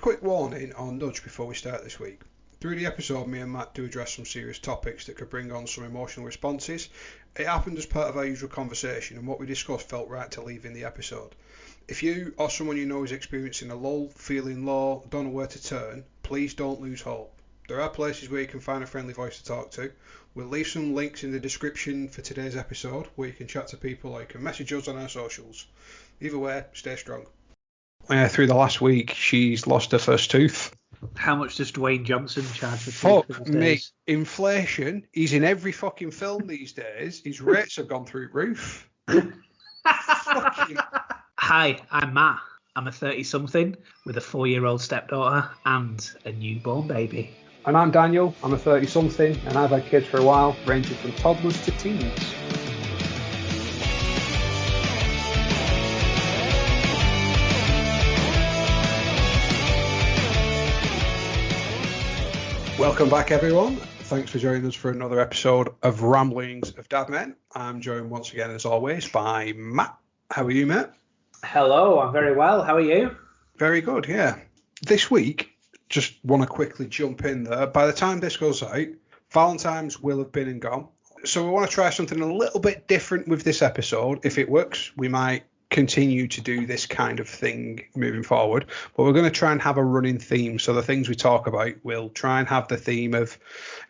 quick warning on Nudge before we start this week. Through the episode, me and Matt do address some serious topics that could bring on some emotional responses. It happened as part of our usual conversation, and what we discussed felt right to leave in the episode. If you or someone you know is experiencing a lull, feeling low, don't know where to turn, please don't lose hope. There are places where you can find a friendly voice to talk to. We'll leave some links in the description for today's episode where you can chat to people or you can message us on our socials. Either way, stay strong. Through the last week, she's lost her first tooth. How much does Dwayne Johnson charge for teeth? Fuck me. Inflation. He's in every fucking film these days. His rates have gone through the roof. Hi, I'm Matt. I'm a 30-something with a 4-year-old stepdaughter and a newborn baby. And I'm Daniel. I'm a 30-something and I've had kids for a while, ranging from toddlers to teens. Welcome back, everyone. Thanks for joining us for another episode of Ramblings of Dad Men. I'm joined once again, as always, by Matt. How are you, Matt? Hello, I'm very well. How are you? Very good, yeah. This week, just want to quickly jump in there. By the time this goes out, Valentine's will have been and gone. So we want to try something a little bit different with this episode. If it works, we might continue to do this kind of thing moving forward, but we're going to try and have a running theme. So the things we talk about, we'll try and have the theme of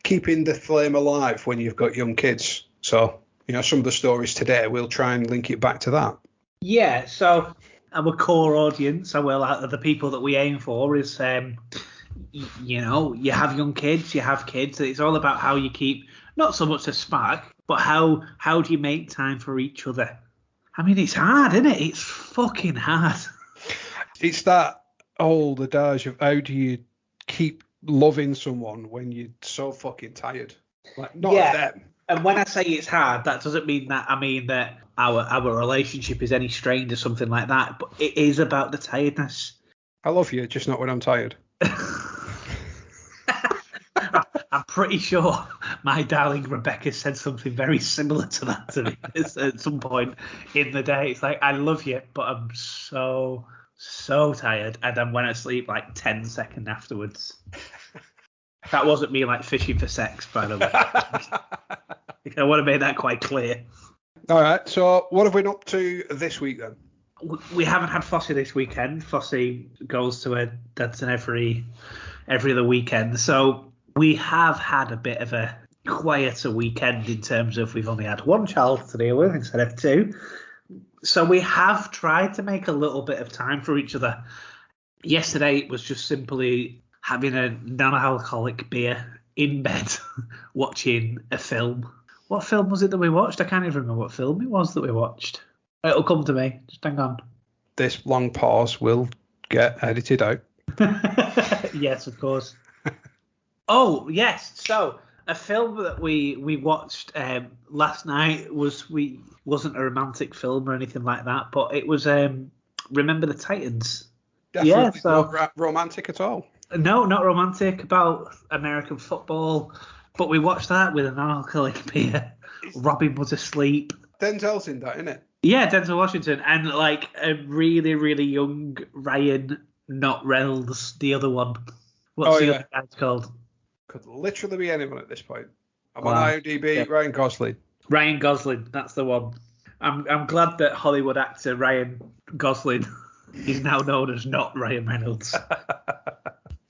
keeping the flame alive when you've got young kids. So, you know, some of the stories today, we'll try and link it back to that. Yeah, so our core audience, the people that we aim for is, you know, you have young kids, you have kids. It's all about how you keep, not so much a spark, but how do you make time for each other? I mean, it's hard, isn't it? It's fucking hard. It's that old adage of how do you keep loving someone when you're so fucking tired? Like, not of them. And when I say it's hard, that doesn't mean that I mean that our relationship is any strained or something like that. But it is about the tiredness. I love you, just not when I'm tired. I'm pretty sure my darling Rebecca said something very similar to that to me at some point in the day. It's like, I love you, but I'm so tired. And then went to sleep like 10 seconds afterwards. That wasn't me like fishing for sex, by the way. I want to make that quite clear. All right, so what have we been up to this week then? We haven't had Fossey this weekend. Fossey goes to her dad's every other weekend. So we have had a bit of a quieter weekend in terms of we've only had one child to deal with instead of two. So we have tried to make a little bit of time for each other. Yesterday it was just simply having a non-alcoholic beer in bed watching a film. What film was it that we watched? I can't even remember what film it was that we watched. It'll come to me. Just hang on. This long pause will get edited out. Yes, of course. Oh, yes. So a film that we watched last night wasn't a romantic film or anything like that, but it was Remember the Titans. Definitely not romantic at all. No, not romantic, about American football. But we watched that with an non-alcoholic beer. Robin was asleep. Denzel's in that, isn't it? Yeah, Denzel Washington. And like a really, really young Ryan, not Reynolds, the other one. What's the other guy's called? Could literally be anyone at this point. I'm on IMDb, yeah. Ryan Gosling. Ryan Gosling, that's the one. I'm glad that Hollywood actor Ryan Gosling is now known as not Ryan Reynolds.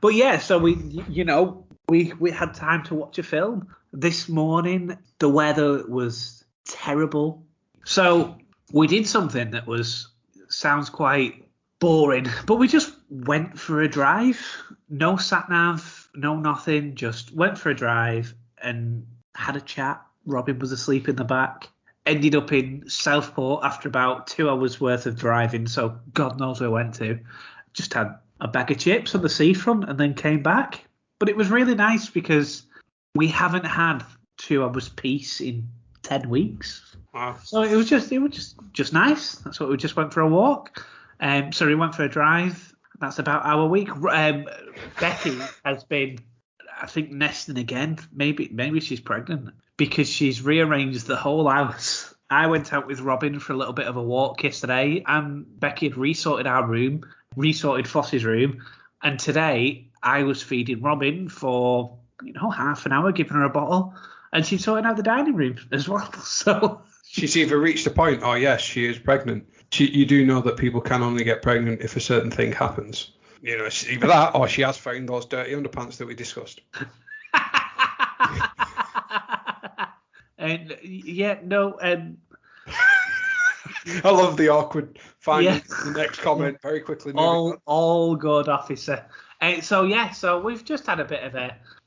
But yeah, so we had time to watch a film. This morning, the weather was terrible. So we did something that sounds quite boring, but we just went for a drive. No sat-nav, no nothing, just went for a drive and had a chat. Robin was asleep in the back. Ended up in Southport after about 2 hours worth of driving, so God knows where we went to. Just had a bag of chips on the seafront and then came back. But it was really nice because we haven't had 2 hours peace in 10 weeks. Wow. So it was just nice. That's what we just went for a walk. We went for a drive. That's about our week. Becky has been, I think, nesting again. Maybe she's pregnant because she's rearranged the whole house. I went out with Robin for a little bit of a walk yesterday, and Becky had resorted our room, resorted Foss's room, And today I was feeding Robin for, half an hour, giving her a bottle, and she's sorting out the dining room as well. So she's either reached a point or yes, she is pregnant. You do know that people can only get pregnant if a certain thing happens. It's either that or she has found those dirty underpants that we discussed. And yeah, no, I love the awkward finding the next comment very quickly. All good, officer. So we've just had a bit of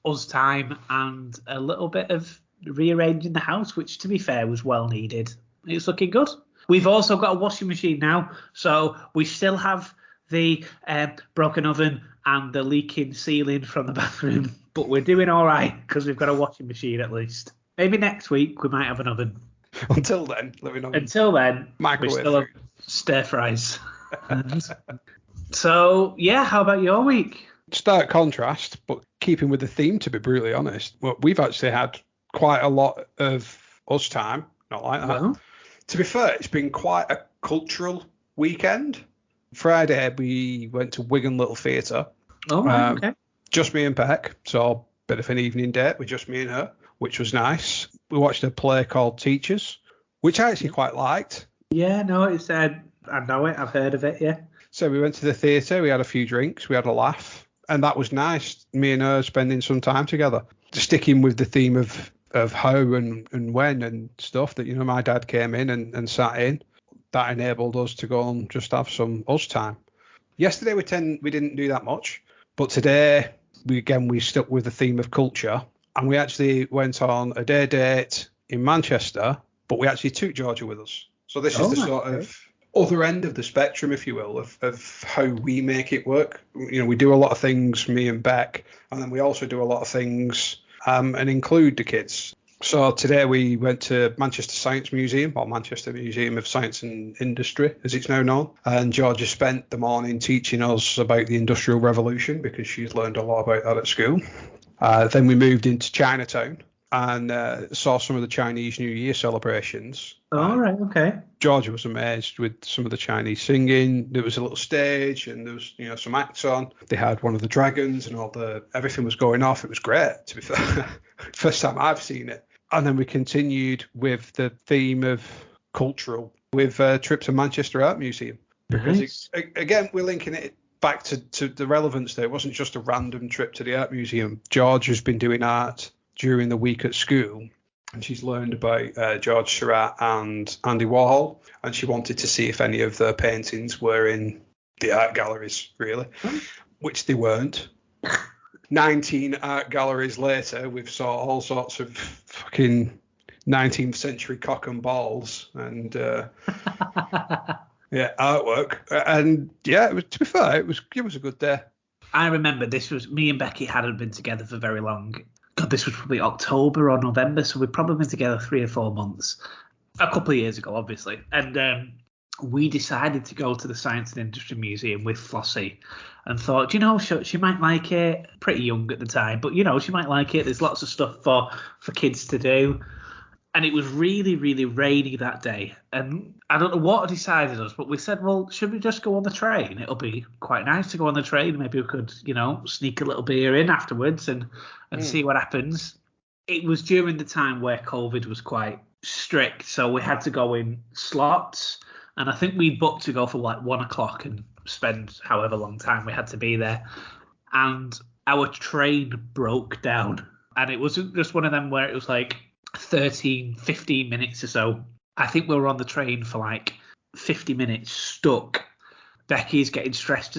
us time and a little bit of rearranging the house, which to be fair was well needed. It's looking good. We've also got a washing machine now, so we still have the broken oven and the leaking ceiling from the bathroom, but we're doing all right because we've got a washing machine at least. Maybe next week we might have an oven. Until then, living on. Until then, microwave we still have stir fries. So yeah, how about your week? Stark contrast, but keeping with the theme, to be brutally honest. Well, we've actually had quite a lot of us time, not like that. Well, to be fair, it's been quite a cultural weekend. Friday, we went to Wigan Little Theatre. Oh, right, okay. Just me and Beck, so a bit of an evening date with just me and her, which was nice. We watched a play called Teachers, which I actually quite liked. Yeah, no, it's I know it, I've heard of it, yeah. So we went to the theatre, we had a few drinks, we had a laugh, and that was nice, me and her spending some time together. Sticking with the theme of how and when and stuff that, my dad came in and sat in. That enabled us to go and just have some us time. Yesterday we didn't do that much, but today we stuck with the theme of culture, and we actually went on a day date in Manchester, but we actually took Georgia with us. So this is the sort of other end of the spectrum, if you will, of how we make it work. We do a lot of things, me and Beck, and then we also do a lot of things and include the kids. So today we went to Manchester Science Museum, or Manchester Museum of Science and Industry, as it's now known. And Georgia spent the morning teaching us about the Industrial Revolution, because she's learned a lot about that at school. Then we moved into Chinatown and saw some of the Chinese New Year celebrations. All right, okay. Georgia was amazed with some of the Chinese singing. There was a little stage and there was, some acts on. They had one of the dragons and everything was going off. It was great, to be fair. First time I've seen it. And then we continued with the theme of cultural with a trip to Manchester Art Museum. Because, again, we're linking it back to the relevance there. It wasn't just a random trip to the art museum. George has been doing art during the week at school, and she's learned about George Seurat and Andy Warhol, and she wanted to see if any of their paintings were in the art galleries, really, which they weren't. 19 art galleries later, we've saw all sorts of fucking 19th century cock and balls and artwork. And yeah, to be fair, it was a good day. I remember this was me and Becky hadn't been together for very long. God, this was probably October or November, so we'd probably been together 3 or 4 months. A couple of years ago, obviously. And we decided to go to the Science and Industry Museum with Flossie and thought, she might like it. Pretty young at the time, but, she might like it. There's lots of stuff for kids to do. And it was really, really rainy that day. And I don't know what decided us, but we said, well, should we just go on the train? It'll be quite nice to go on the train. Maybe we could, sneak a little beer in afterwards and see what happens. It was during the time where COVID was quite strict, so we had to go in slots. And I think we booked to go for like 1 o'clock and spend however long time we had to be there. And our train broke down. And it wasn't just one of them where it was like 15 minutes or so. I think we were on the train for like 50 minutes stuck. Becky's getting stressed,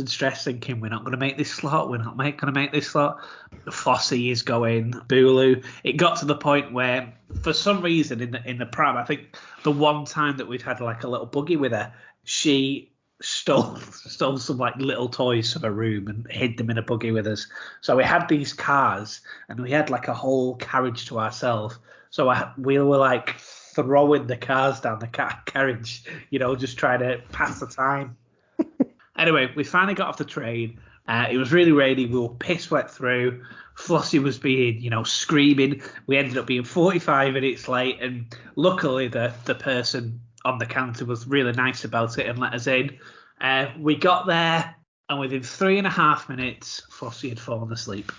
thinking we're not going to make this slot. We're not going to make this slot. Flossie is going Bulu. It got to the point where, for some reason, in the pram, I think the one time that we'd had like a little buggy with her, she stole some like little toys from her room and hid them in a buggy with us. So we had these cars and we had like a whole carriage to ourselves. So we were like throwing the cars down the carriage, just trying to pass the time. Anyway, we finally got off the train. It was really rainy. We were piss wet through. Flossie was being, screaming. We ended up being 45 minutes late. And luckily, the person on the counter was really nice about it and let us in. We got there. And within 3.5 minutes, Flossie had fallen asleep.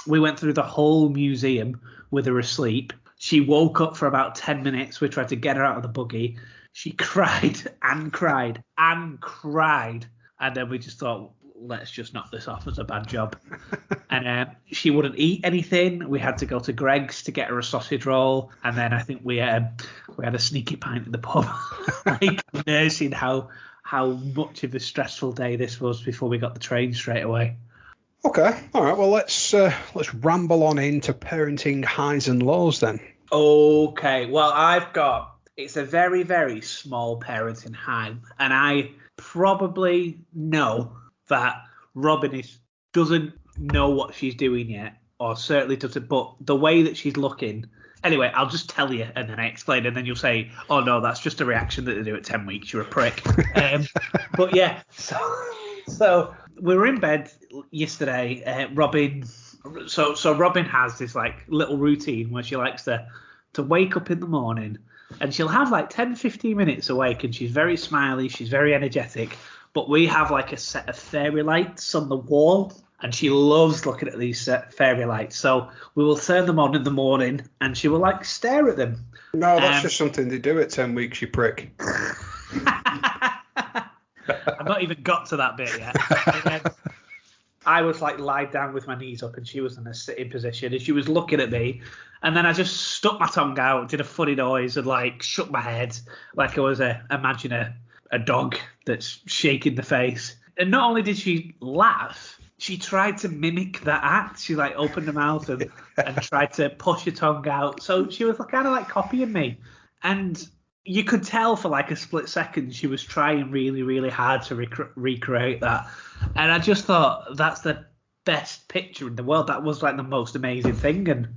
We went through the whole museum with her asleep. She woke up for about 10 minutes. We tried to get her out of the buggy. She cried and cried and cried. And then we just thought, let's just knock this off as a bad job. And she wouldn't eat anything. We had to go to Greg's to get her a sausage roll. And then I think we had a sneaky pint in the pub, like nursing how much of a stressful day this was before we got the train straight away. Okay, all right. Well, let's ramble on into parenting highs and lows then. Okay, well, it's a very, very small parenting high, and I probably know that Robin doesn't know what she's doing yet, or certainly doesn't, but the way that she's looking. Anyway, I'll just tell you and then I explain, and then you'll say, oh no, that's just a reaction that they do at 10 weeks, you're a prick. But yeah, so we were in bed yesterday. Robin has this like little routine where she likes to wake up in the morning, and she'll have like 10-15 minutes awake, and she's very smiley, she's very energetic, but we have like a set of fairy lights on the wall, and she loves looking at these fairy lights. So we will turn them on in the morning, and she will like stare at them. No, that's just something they do at 10 weeks, you prick. I've not even got to that bit yet. I was like lied down with my knees up, and she was in a sitting position, and she was looking at me, and then I just stuck my tongue out, did a funny noise, and like shook my head like I was imagine a dog that's shaking the face. And not only did she laugh, she tried to mimic that act. She like opened her mouth and tried to push her tongue out. So she was kind of like copying me, and you could tell for like a split second she was trying really, really hard to recreate that. And I just thought, that's the best picture in the world. That was like the most amazing thing. And,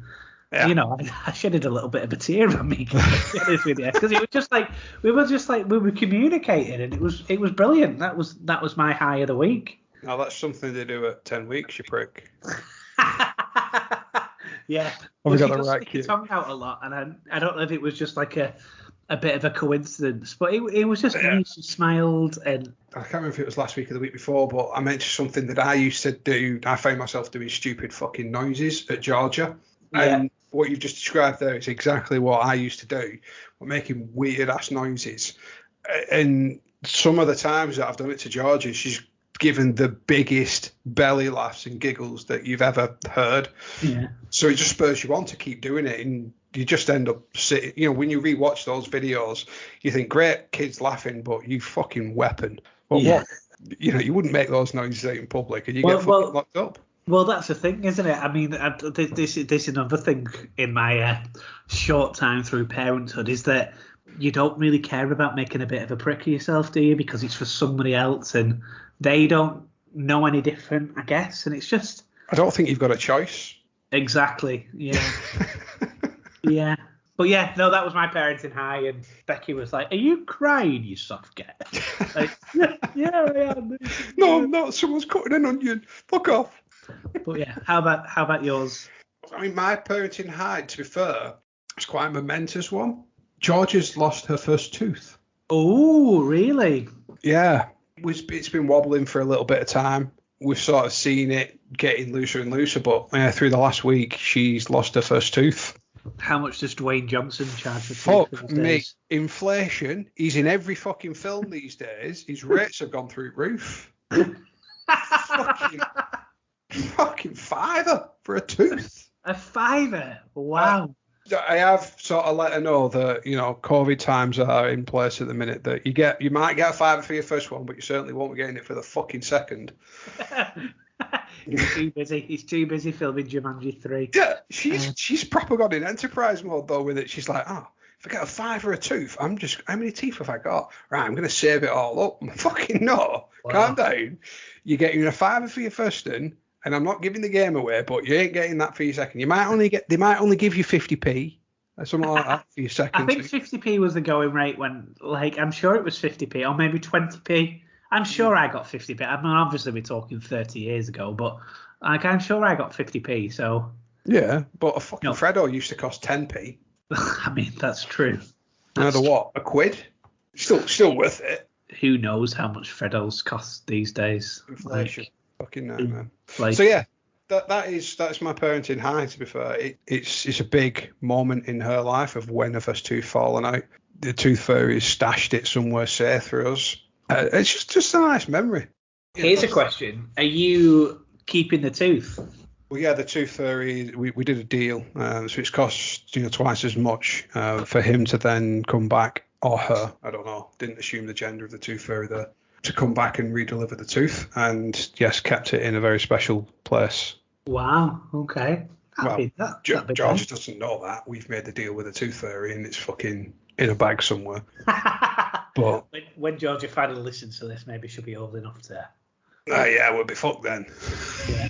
you know, I shedded a little bit of a tear on me, because it was just like, we were communicating, and it was brilliant. That was my high of the week. Now that's something they do at 10 weeks, you prick. Yeah. Well, she does stick her tongue out a lot, and I don't know if it was just like a bit of a coincidence, but it was just nice. She smiled, and I can't remember if it was last week or the week before, but I mentioned something that I used to do. I found myself doing stupid fucking noises at Georgia, and what you've just described there is exactly what I used to do. We're making weird ass noises, and some of the times that I've done it to Georgia, she's given the biggest belly laughs and giggles that you've ever heard. Yeah. So it just spurs you on to keep doing it, and you just end up sitting. You know, when you rewatch those videos, you think, great, kids laughing, but you fucking weapon. Well, what? You know, you wouldn't make those noises out in public, and you get fucking locked up. Well, that's the thing, isn't it? I mean, this is another thing in my short time through parenthood, is that you don't really care about making a bit of a prick of yourself, do you? Because it's for somebody else, and they don't know any different, I guess. And it's just, I don't think you've got a choice. Exactly. Yeah. Yeah. But yeah, no, that was my parenting high, and Becky was like, "Are you crying, you soft get?" Like, yeah, I am. No, I'm not. Someone's cutting an onion. Fuck off. But yeah, how about yours? I mean, my parenting high, to be fair, it's quite a momentous one. Georgia's lost her first tooth. Oh, really? Yeah. It's been wobbling for a little bit of time. We've sort of seen it getting looser and looser, but through the last week, she's lost her first tooth. How much does Dwayne Johnson charge for tooth? Fuck me. Inflation. He's in every fucking film these days. His rates have gone through the roof. fucking $5 for a tooth. A $5? Wow. I have sort of let her know that, you know, COVID times are in place at the minute, that you might get a $5 for your first one, but you certainly won't be getting it for the fucking second. He's too busy. He's too busy filming Jumanji 3. Yeah, she's proper got in enterprise mode though with it. She's like, oh, if I get a $5 for a tooth, how many teeth have I got? Right, I'm gonna save it all up. Fucking no, calm down. You're getting a $5 for your first one, and I'm not giving the game away, but you ain't getting that for your second. They might only give you 50p or something like that for your second. I think 50p was the going rate when, like, I'm sure it was 50p or maybe 20p. I'm sure I got 50p. I mean, obviously we're talking 30 years ago, but like, I'm sure I got 50p. So yeah, but a fucking Freddo used to cost 10p. I mean, that's true. Another what? A quid? Still worth it. who knows how much Freddos cost these days? Inflation. Fucking nightmare. Inflation. So yeah, that's my parenting high. To be fair, it's a big moment in her life of when her first tooth fallen out. The tooth fairy stashed it somewhere safe for us. It's just a nice memory. Here's a question: are you keeping the tooth? Well, yeah, the tooth fairy, we did a deal, so it's cost twice as much for him to then come back, or her, I don't know, didn't assume the gender of the tooth fairy there, to come back and redeliver the tooth, and yes, kept it in a very special place. Wow, okay. George doesn't know that. We've made the deal with the tooth fairy and it's fucking in a bag somewhere. But when Georgia finally listens to this, maybe she'll be old enough to... yeah, we'll be fucked then. Yeah.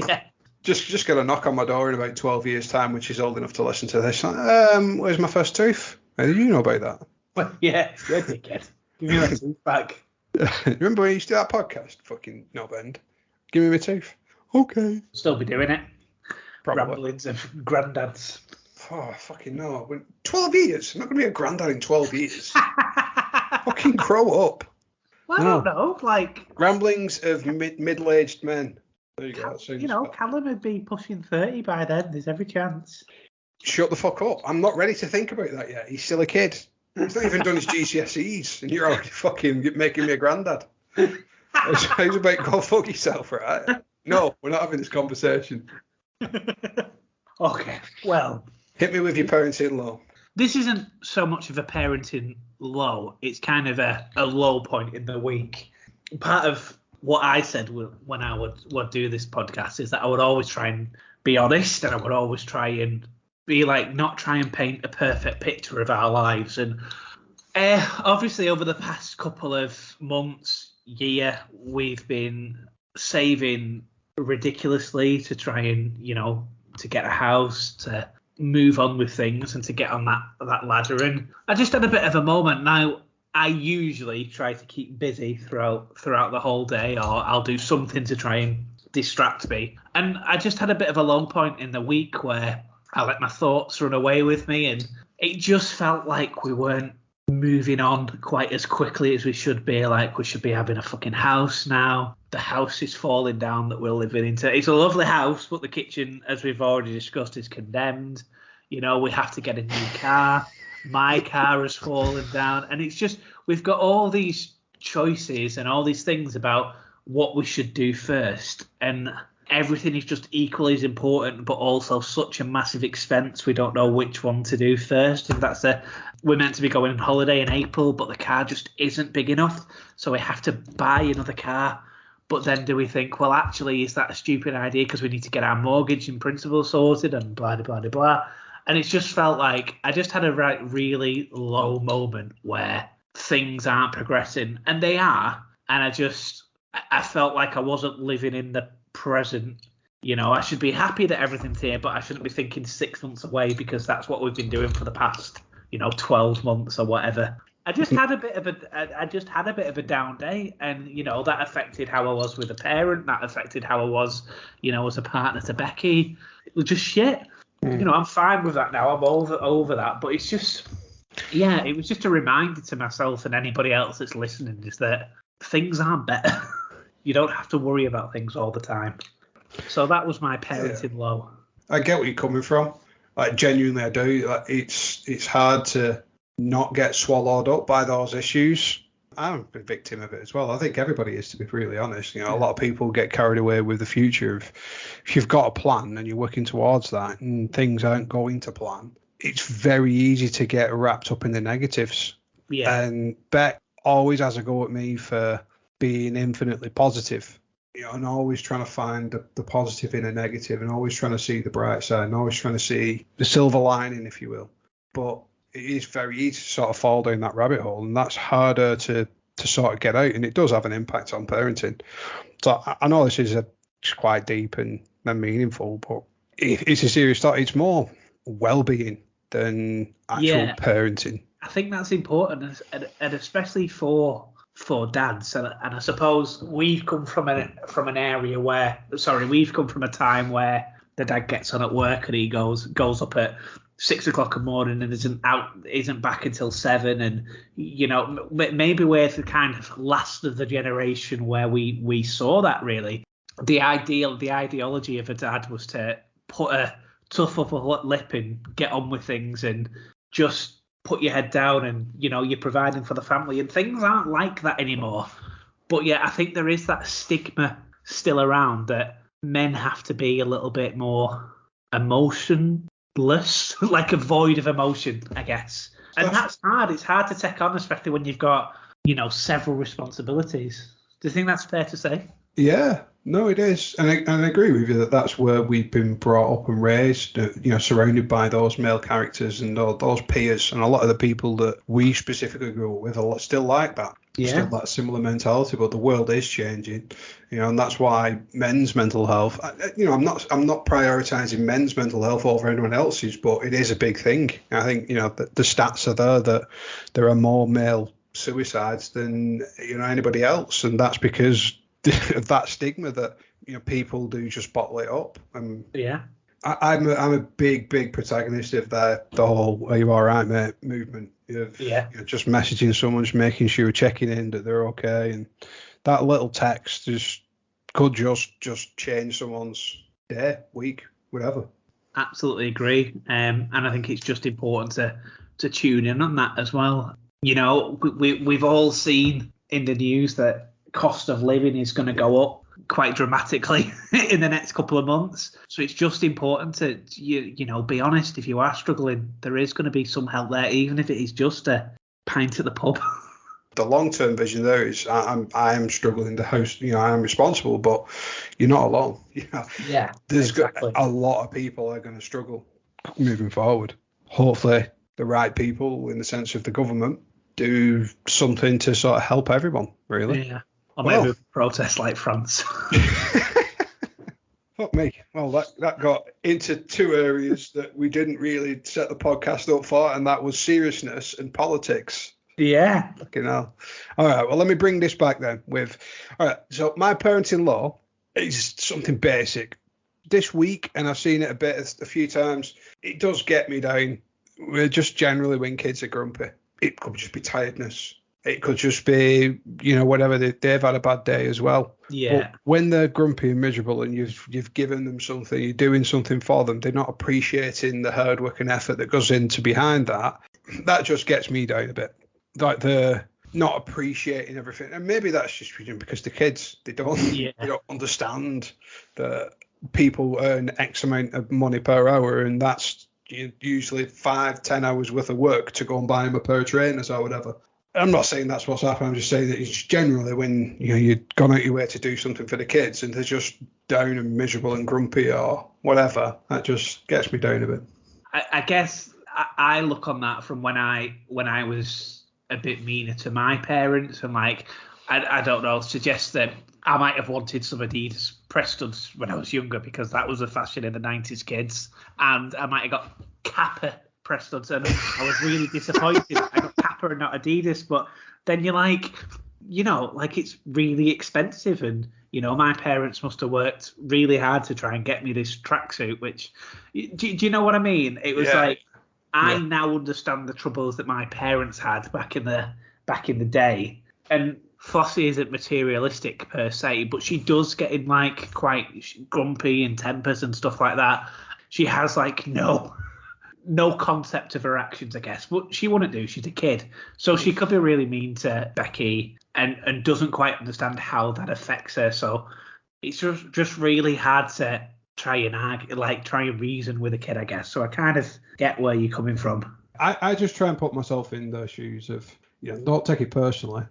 Yeah. Just got a knock on my door in about 12 years' time when she's old enough to listen to this. Like, where's my first tooth? How did you know about that? Well, yeah, you're a dickhead. Give me my tooth back. Remember when you used to do that podcast? Fucking knob end. Give me my tooth. Okay. Still be doing it. Probably. Ramblings of granddads. Oh, fucking no. 12 years? I'm not going to be a granddad in 12 years. Fucking grow up. Well, I don't know. Like... Ramblings of middle-aged men. There you go. Callum would be pushing 30 by then. There's every chance. Shut the fuck up. I'm not ready to think about that yet. He's still a kid. He's not even done his GCSEs, and you're already fucking making me a granddad. How's about go fuck yourself, right? No, we're not having this conversation. Okay, well. Hit me with your parenting low. This isn't so much of a parenting low. It's kind of a low point in the week. Part of what I said when I would do this podcast is that I would always try and be honest, and I would always try and be like, not try and paint a perfect picture of our lives. And obviously over the past couple of months, year, we've been saving ridiculously to try and, to get a house, to move on with things and to get on that ladder. And I just had a bit of a moment. Now, I usually try to keep busy throughout the whole day, or I'll do something to try and distract me. And I just had a bit of a low point in the week where I let my thoughts run away with me, and it just felt like we weren't moving on quite as quickly as we should be. Like, we should be having a fucking house now. The house is falling down that we're living into. It's a lovely house, but the kitchen, as we've already discussed, is condemned. We have to get a new car. My car has fallen down, and it's just, we've got all these choices and all these things about what we should do first, and everything is just equally as important, but also such a massive expense. We don't know which one to do first. And we're meant to be going on holiday in April, but the car just isn't big enough, so we have to buy another car. But then do we think, well, actually, is that a stupid idea because we need to get our mortgage in principle sorted and blah, blah, blah, blah. And it's just felt like I just had a really low moment where things aren't progressing, and they are. And I felt like I wasn't living in the present. I should be happy that everything's here, but I shouldn't be thinking 6 months away, because that's what we've been doing for the past, 12 months or whatever. I just had a bit of a down day, and that affected how I was with a parent. That affected how I was, as a partner to Becky. It was just shit. I'm fine with that now. I'm over that. But it's just, it was just a reminder to myself and anybody else that's listening, is that things aren't better. You don't have to worry about things all the time. So that was my parenting low. I get where you're coming from. Like, genuinely, I do. Like, it's hard to not get swallowed up by those issues. I'm a victim of it as well. I think everybody is, to be really honest. A lot of people get carried away with the future. If you've got a plan and you're working towards that and things aren't going to plan, it's very easy to get wrapped up in the negatives. Yeah. And Beck always has a go at me for being infinitely positive, and always trying to find the positive in a negative, and always trying to see the bright side, and always trying to see the silver lining, if you will. But it is very easy to sort of fall down that rabbit hole, and that's harder to sort of get out, and it does have an impact on parenting. So I know this is quite deep and meaningful, but it's a serious thought. It's more well-being than actual parenting. I think that's important, and especially for dads, and I suppose we've come from an area where, we've come from a time where the dad gets on at work and he goes up at 6 o'clock in the morning and isn't back until 7, and maybe we're the kind of last of the generation where we saw that. Really, the ideology of a dad was to put a tough upper lip and get on with things and just put your head down, and you're providing for the family, and things aren't like that anymore. But yeah, I think there is that stigma still around that men have to be a little bit more emotionless, like a void of emotion, I guess. And that's hard. It's hard to take on, especially when you've got, several responsibilities. Do you think that's fair to say? Yeah, no, it is. And I agree with you that that's where we've been brought up and raised, surrounded by those male characters and all those peers. And a lot of the people that we specifically grew up with are still like that. Yeah. Still that similar mentality, but the world is changing, and that's why men's mental health, I'm not prioritizing men's mental health over anyone else's, but it is a big thing. I think, the stats are there that there are more male suicides than, anybody else. And that's because of that stigma that, people do just bottle it up. Yeah. I'm a big protagonist of the whole "Are you all right, mate?" movement. Just messaging someone, just making sure, checking in that they're okay, and that little text could just change someone's day, week, whatever. Absolutely agree, and I think it's just important to tune in on that as well. We've all seen in the news that cost of living is going to go up quite dramatically in the next couple of months. So it's just important to, be honest. If you are struggling, there is going to be some help there, even if it is just a pint at the pub. The long-term vision there is I am struggling to host, I am responsible, but you're not alone. Yeah, there's exactly. A lot of people are going to struggle moving forward. Hopefully the right people, in the sense of the government, do something to sort of help everyone, really. Yeah. Or maybe protest like France. Fuck me. Well, that got into two areas that we didn't really set the podcast up for, and that was seriousness and politics. Yeah. Fucking hell. All right, well, let me bring this back then all right, so my parents-in-law is something basic. This week, and I've seen it a few times, it does get me down. We're just generally when kids are grumpy. It could just be tiredness. It could just be, whatever, they've had a bad day as well. Yeah. But when they're grumpy and miserable and you've given them something, you're doing something for them, they're not appreciating the hard work and effort that goes into behind that. That just gets me down a bit. Like they're not appreciating everything. And maybe that's just because the kids, they don't understand that people earn X amount of money per hour, and that's usually 5-10 hours worth of work to go and buy them a pair of trainers or whatever. I'm not saying that's what's happened. I'm just saying that it's generally when you've gone out your way to do something for the kids and they're just down and miserable and grumpy or whatever, that just gets me down a bit. I guess I look on that from when I was a bit meaner to my parents, and I don't know, suggest that I might have wanted some Adidas press studs when I was younger because that was the fashion in the 90s, kids, and I might have got Kappa press studs, and I was really disappointed. I got Kappa and not Adidas, but then you're like, it's really expensive, and my parents must have worked really hard to try and get me this tracksuit, which do you know what I mean? It was I now understand the troubles that my parents had back in the day, and Flossie isn't materialistic per se, but she does get in quite grumpy and tempers and stuff like that. She has no concept of her actions, I guess, but she wouldn't do. She's a kid, so she could be really mean to Becky and doesn't quite understand how that affects her. So it's just really hard to try and reason with a kid, I guess. So I kind of get where you're coming from. I just try and put myself in their shoes of, don't take it personally.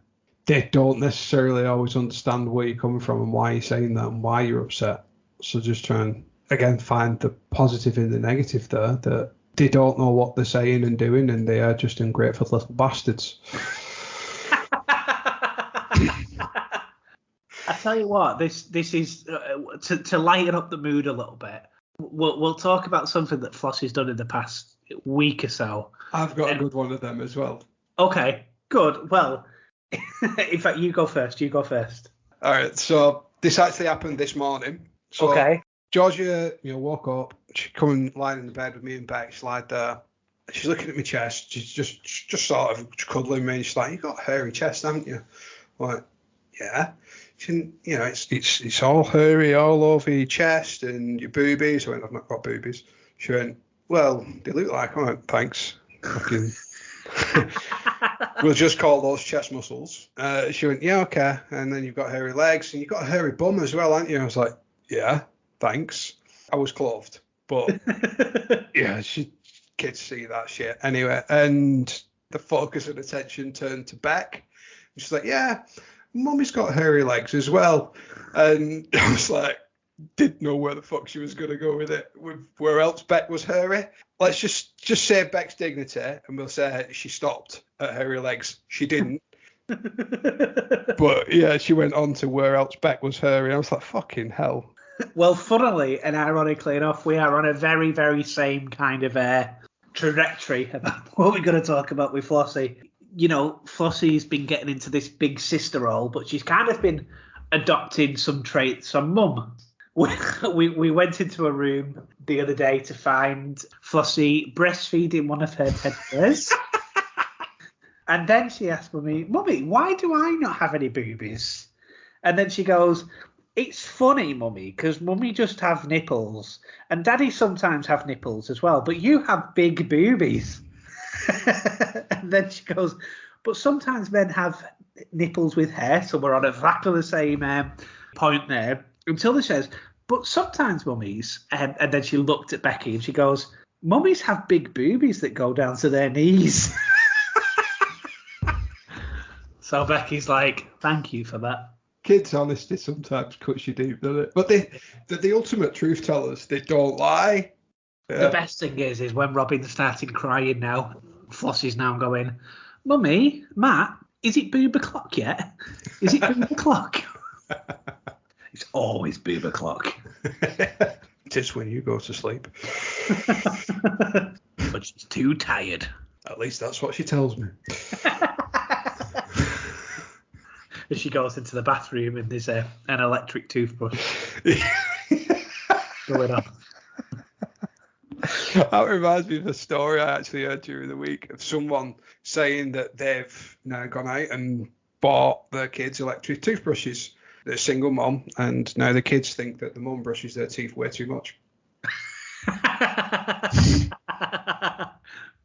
They don't necessarily always understand where you're coming from and why you're saying that and why you're upset. So just try and, again, find the positive in the negative there, that they don't know what they're saying and doing, and they are just ungrateful little bastards. I tell you what, this is to lighten up the mood a little bit. We'll talk about something that Flossie's done in the past week or so. I've got a good one of them as well. Okay, good. Well, in fact, you go first. All right, so this actually happened this morning. So okay. Georgia, woke up. She come and lying in the bed with me and Bex, lied there. She's looking at my chest. She's just sort of cuddling me. And she's like, "You got a hairy chest, haven't you?" I'm like, yeah. She, it's all hairy all over your chest and your boobies. I went, "I've not got boobies." She went, "Well, they look like." I went, "Thanks." Fucking. We'll just call those chest muscles. She went, "Yeah, okay." And then you've got hairy legs and you've got a hairy bum as well, haven't you? I was like, "Yeah, thanks." I was clothed, but yeah, kids see that shit anyway. And the focus of attention turned to Beck. And she's like, "Yeah, Mummy's got hairy legs as well." And I was like, didn't know where the fuck she was going to go with it. With where else Beck was hairy. Let's just save Beck's dignity and we'll say she stopped at hairy legs. She didn't. But yeah, she went on to where else Beck was hairy. I was like, fucking hell. Well, funnily and ironically enough, we are on a very, very same kind of trajectory about what we're going to talk about with Flossie. Flossie's been getting into this big sister role, but she's kind of been adopting some traits from Mum. We went into a room the other day to find Flossie breastfeeding one of her teddy bears. And then she asked Mummy, why do I not have any boobies? And then she goes, "It's funny, Mummy, because Mummy just have nipples. And Daddy sometimes have nipples as well, but you have big boobies." And then she goes, "But sometimes men have nipples with hair." So we're on exactly the same point there. Until she says, "But sometimes mummies," and then she looked at Becky and she goes, "Mummies have big boobies that go down to their knees." So Becky's like, "Thank you for that." Kids' honesty sometimes cuts you deep, doesn't it? But they're the ultimate truth tellers. They don't lie. Yeah. The best thing is when Robin started crying now, Flossie's now going, "Mummy, Matt, is it boob o'clock yet? Is it boob o'clock?" It's always boob o'clock. It is when you go to sleep. But she's too tired. At least that's what she tells me. As she goes into the bathroom and there's an electric toothbrush going on. That reminds me of a story I actually heard during the week of someone saying that they've now gone out and bought their kids electric toothbrushes. They're a single mom, and now the kids think that the mum brushes their teeth way too much.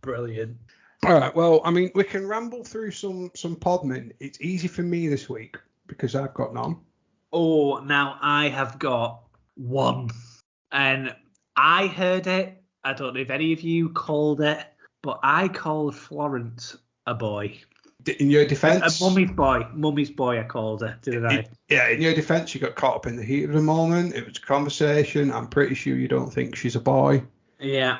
Brilliant. All right, well, I mean, we can ramble through some podmen. It's easy for me this week because I've got none. Oh, now I have got one. And I heard it. I don't know if any of you called it, but I called Florence a boy. In your defence? A mummy's boy I called her, didn't I? Yeah, in your defence, you got caught up in the heat of the moment. It was a conversation. I'm pretty sure you don't think she's a boy. Yeah.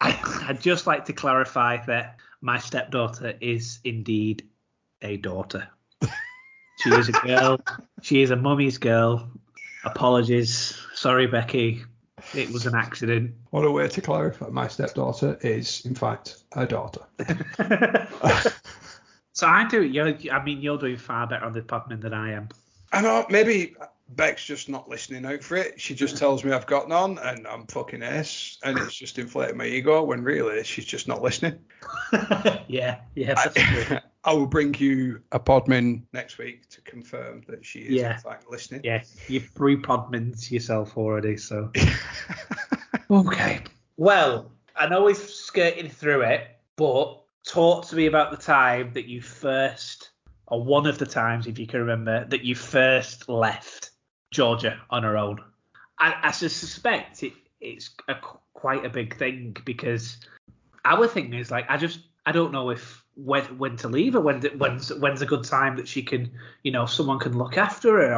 I'd just like to clarify that my stepdaughter is indeed a daughter. She is a girl. She is a mummy's girl. Apologies. Sorry, Becky. It was an accident. What a way to clarify. My stepdaughter is, in fact, a daughter. So you're doing far better on the podman than I am. I know, maybe Beck's just not listening out for it. She just tells me I've got none and I'm fucking ace, and it's just inflating my ego when really she's just not listening. Yeah, that's true. I will bring you a podman next week to confirm that she is in fact listening. Yeah, you've 3 podmans yourself already, so. Okay. Well, I know we've skirted through it, but talk to me about the time that you first, or one of the times, if you can remember, that you first left Georgia on her own. I suspect it's quite a big thing, because our thing is like, I don't know if when to leave her, when's a good time that she can, someone can look after her,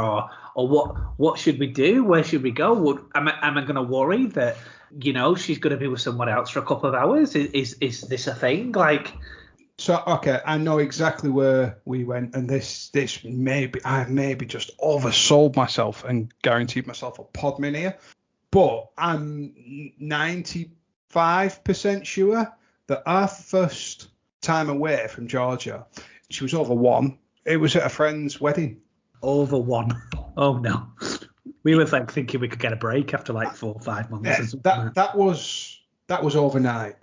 or what should we do? Where should we go? Am I going to worry that, she's going to be with someone else for a couple of hours? Is this a thing? Like, so okay, I know exactly where we went, and this I've maybe just oversold myself and guaranteed myself a podman here, but I'm 95% sure that our first time away from Georgia, she was over 1. It was at a friend's wedding. Over 1. Oh no. We were like thinking we could get a break after like 4 or 5 months. Or something. That was overnight.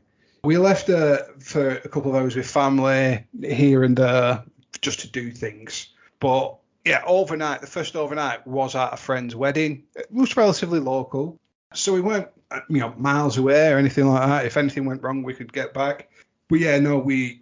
We left for a couple of hours with family here and there just to do things. But yeah, overnight, the first overnight was at a friend's wedding. It was relatively local. So we weren't, miles away or anything like that. If anything went wrong, we could get back. But yeah, no, we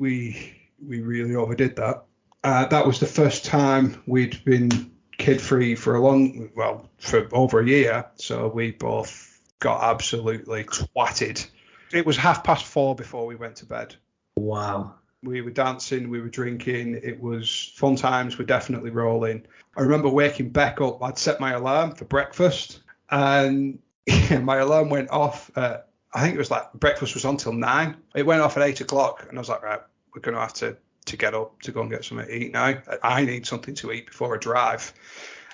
really overdid that. That was the first time we'd been kid-free for over a year. So we both got absolutely twatted. It was 4:30 before we went to bed. Wow. We were dancing, we were drinking. It was fun times. We're definitely rolling. I remember waking Beck up. I'd set my alarm for breakfast, and my alarm went off. I think it was like breakfast was on till 9. It went off at 8 o'clock, and I was like, right, we're going to have to get up to go and get something to eat now. I need something to eat before I drive.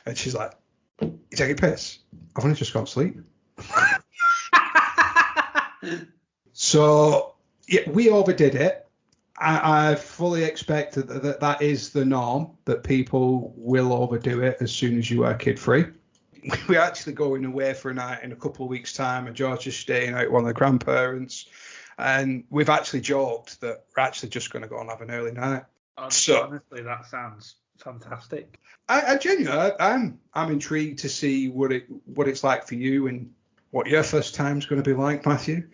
And she's like, you taking a piss? I've only just gone to sleep. So, yeah, we overdid it. I fully expect that is the norm, that people will overdo it as soon as you are kid-free. We're actually going away for a night in a couple of weeks' time, and George is staying out with one of the grandparents. And we've actually joked that we're actually just going to go and have an early night. Honestly, that sounds fantastic. I genuinely, I'm intrigued to see what it's like for you and what your first time's going to be like, Matthew.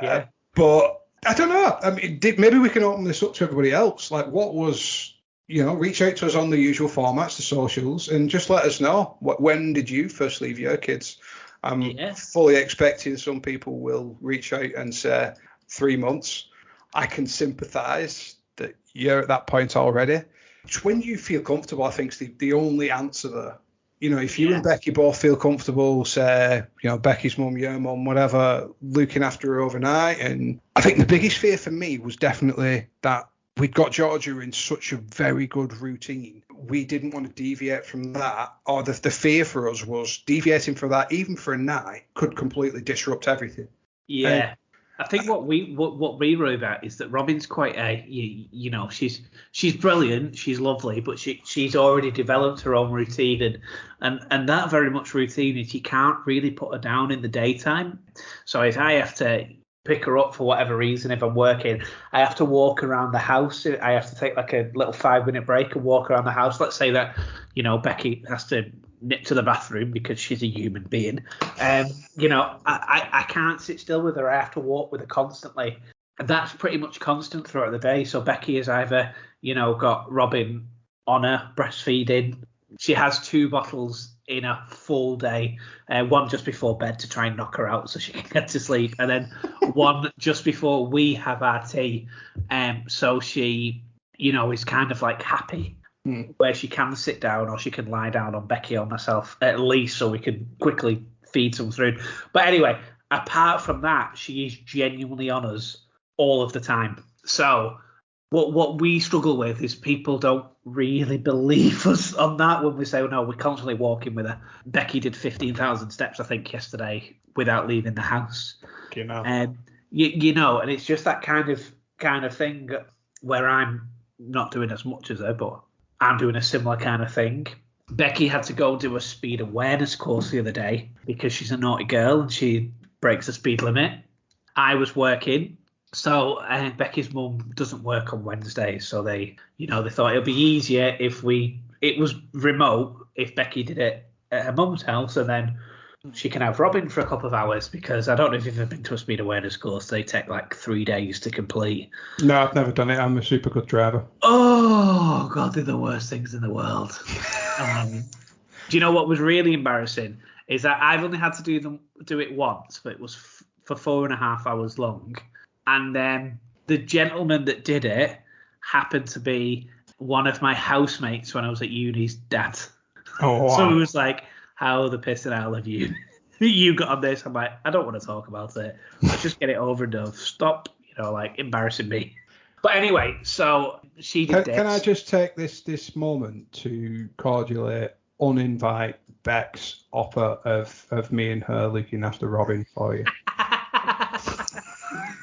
Yeah. But I don't know. I mean, maybe we can open this up to everybody else. Like, what was, reach out to us on the usual formats, the socials, and just let us know. When did you first leave your kids? I'm fully expecting some people will reach out and say 3 months. I can sympathise that you're at that point already. When you feel comfortable, I think is the only answer there. If you and Becky both feel comfortable, say, Becky's mum, your mum, whatever, looking after her overnight. And I think the biggest fear for me was definitely that we'd got Georgia in such a very good routine. We didn't want to deviate from that. Or the fear for us was deviating from that, even for a night, could completely disrupt everything. Yeah. I think what we worry about is that Robin's quite she's brilliant, she's lovely, but she's already developed her own routine, and that very much routine is you can't really put her down in the daytime. So if I have to pick her up for whatever reason, if I'm working, I have to walk around the house. I have to take like a little 5-minute break and walk around the house. Let's say that Becky has to nip to the bathroom because she's a human being. I can't sit still with her. I have to walk with her constantly. And that's pretty much constant throughout the day. So Becky has either, got Robin on her breastfeeding. She has 2 bottles in a full day. One just before bed to try and knock her out so she can get to sleep. And then one just before we have our tea. So she, is kind of like happy. Where she can sit down or she can lie down on Becky or myself at least, so we can quickly feed some food. But anyway, apart from that, she is genuinely on us all of the time. So what we struggle with is people don't really believe us on that when we say, no, we're constantly walking with her. Becky did 15,000 steps, I think, yesterday without leaving the house. And it's just that kind of thing where I'm not doing as much as her, but I'm doing a similar kind of thing. Becky had to go do a speed awareness course the other day because she's a naughty girl and she breaks the speed limit. I was working, so Becky's mum doesn't work on Wednesdays, so they thought it would be easier if it was remote if Becky did it at her mum's house, and then she can have Robin for a couple of hours, because I don't know if you've ever been to a speed awareness course. They take like 3 days to complete. No, I've never done it. I'm a super good driver. Oh, God, they're the worst things in the world. Do you know what was really embarrassing? Is that I've only had to do it once, but it was for 4.5 hours long. And the gentleman that did it happened to be one of my housemates when I was at uni's dad. Oh, wow. So he was like, how the piss and hell have you got on this? I'm like, I don't want to talk about it. Let's just get it over and done. Stop, embarrassing me. But anyway, so she did this. Can I just take this moment to cordially uninvite Beck's offer of me and her looking after Robin for you?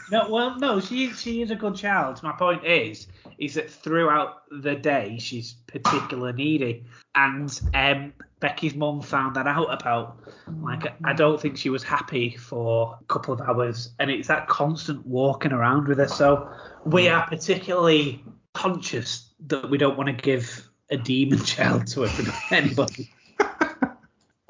No, she is a good child. My point is that throughout the day she's particularly needy, and Becky's mum found that out about. Like, I don't think she was happy for a couple of hours, and it's that constant walking around with her. So we are particularly conscious that we don't want to give a demon child to anybody.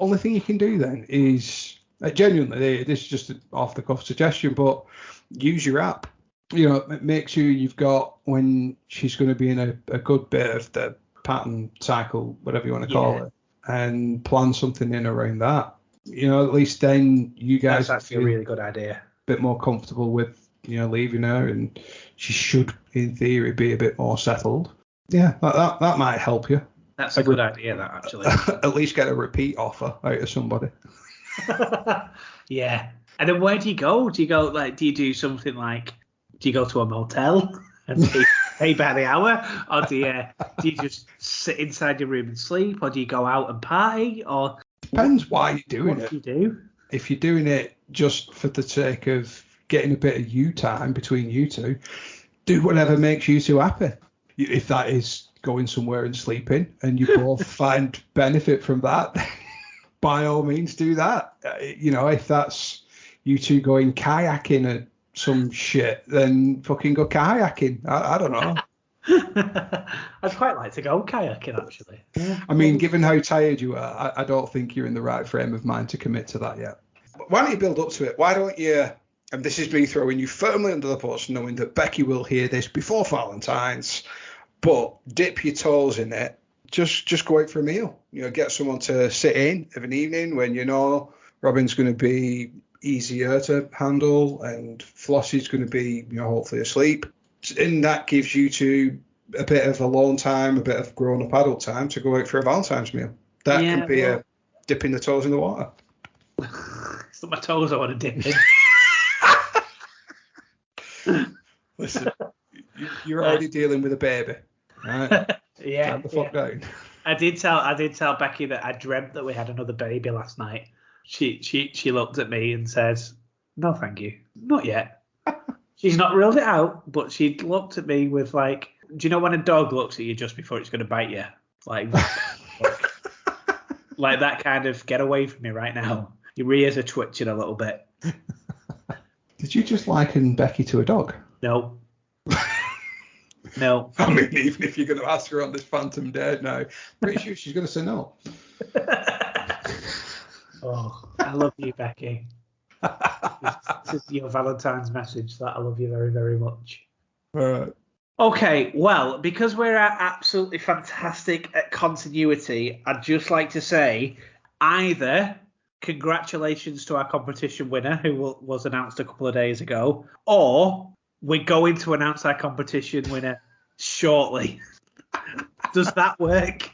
Only thing you can do then is, genuinely, this is just an off-the-cuff suggestion, but use your app. You know, make sure you've got when she's going to be in a good bit of the pattern cycle, whatever you want to call it, and plan something in around that. You know, at least then you guys That's a really good idea. A bit more comfortable with, you know, leaving her, and she should, in theory, be a bit more settled. Yeah, that might help you. That's a good idea, that, actually. At least get a repeat offer out of somebody. Yeah. And then where do you go? Do you do something like, do you go to a motel and pay by the hour? Or do you just sit inside your room and sleep? Or do you go out and party? Or depends why you're doing it. What do you do? If you're doing it just for the sake of getting a bit of you time between you two, do whatever makes you two happy. If that is going somewhere and sleeping, and you both find benefit from that, by all means do that. You know, if that's you two going kayaking or some shit, then fucking go kayaking. I don't know. I'd quite like to go kayaking, actually. I mean, given how tired you are, I don't think you're in the right frame of mind to commit to that yet. Why don't you build up to it? Why don't you, and this is me throwing you firmly under the bus, knowing that Becky will hear this before Valentine's, but dip your toes in it. Just go out for a meal. You know, get someone to sit in of an evening when you know Robin's going to be easier to handle and Flossie's going to be, you know, hopefully asleep. And that gives you two a bit of alone time, a bit of grown-up adult time to go out for a Valentine's meal. That can be a dipping the toes in the water. It's not my toes I want to dip in. Listen, you're already dealing with a baby. Right? Calm the fuck down. I did tell Becky that I dreamt that we had another baby last night. She looked at me and says, "No, thank you, not yet." She's not ruled it out, but she looked at me with like, do you know when a dog looks at you just before it's going to bite you? Like like that kind of, get away from me right now. Your ears are twitching a little bit. Did you just liken Becky to a dog? No. No. I mean, even if you're going to ask her on this phantom date now, pretty sure she's going to say no. Oh, I love you, Becky. This is your Valentine's message, that I love you very, very much. All right. Okay, well, because we're absolutely fantastic at continuity, I'd just like to say either congratulations to our competition winner, who was announced a couple of days ago, or we're going to announce our competition winner shortly. Does that work?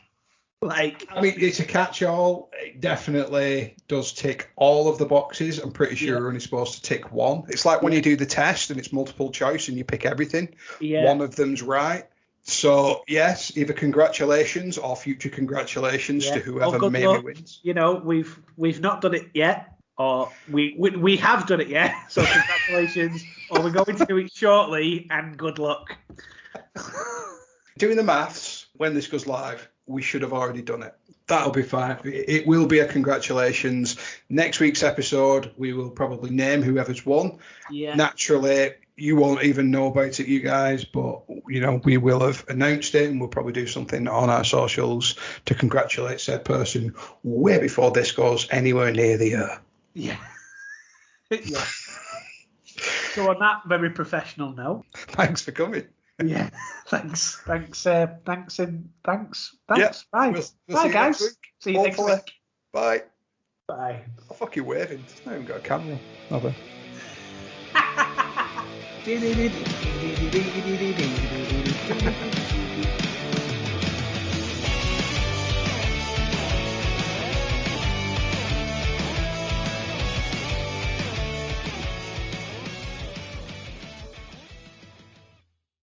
Like, I mean, it's a catch-all. It definitely does tick all of the boxes. I'm pretty sure you're only supposed to tick one. It's like when you do the test and it's multiple choice and you pick everything. Yeah. One of them's right. So, yes, either congratulations or future congratulations to whoever maybe wins. You know, we've not done it yet, or we have done it yet. So congratulations, or we're going to do it shortly, and good luck. Doing the maths, when this goes live, we should have already done it. That'll be fine. It will be a congratulations. Next week's episode, we will probably name whoever's won. Yeah. Naturally, you won't even know about it, you guys, but, you know, we will have announced it, and we'll probably do something on our socials to congratulate said person way before this goes anywhere near the air. Yeah. Yeah. So on that very professional note. Thanks for coming. Yeah. Thanks. Yeah. Bye. We'll Bye, guys. See you next week. Bye. Bye. I'm fucking waving. I haven't got a camera. Have I?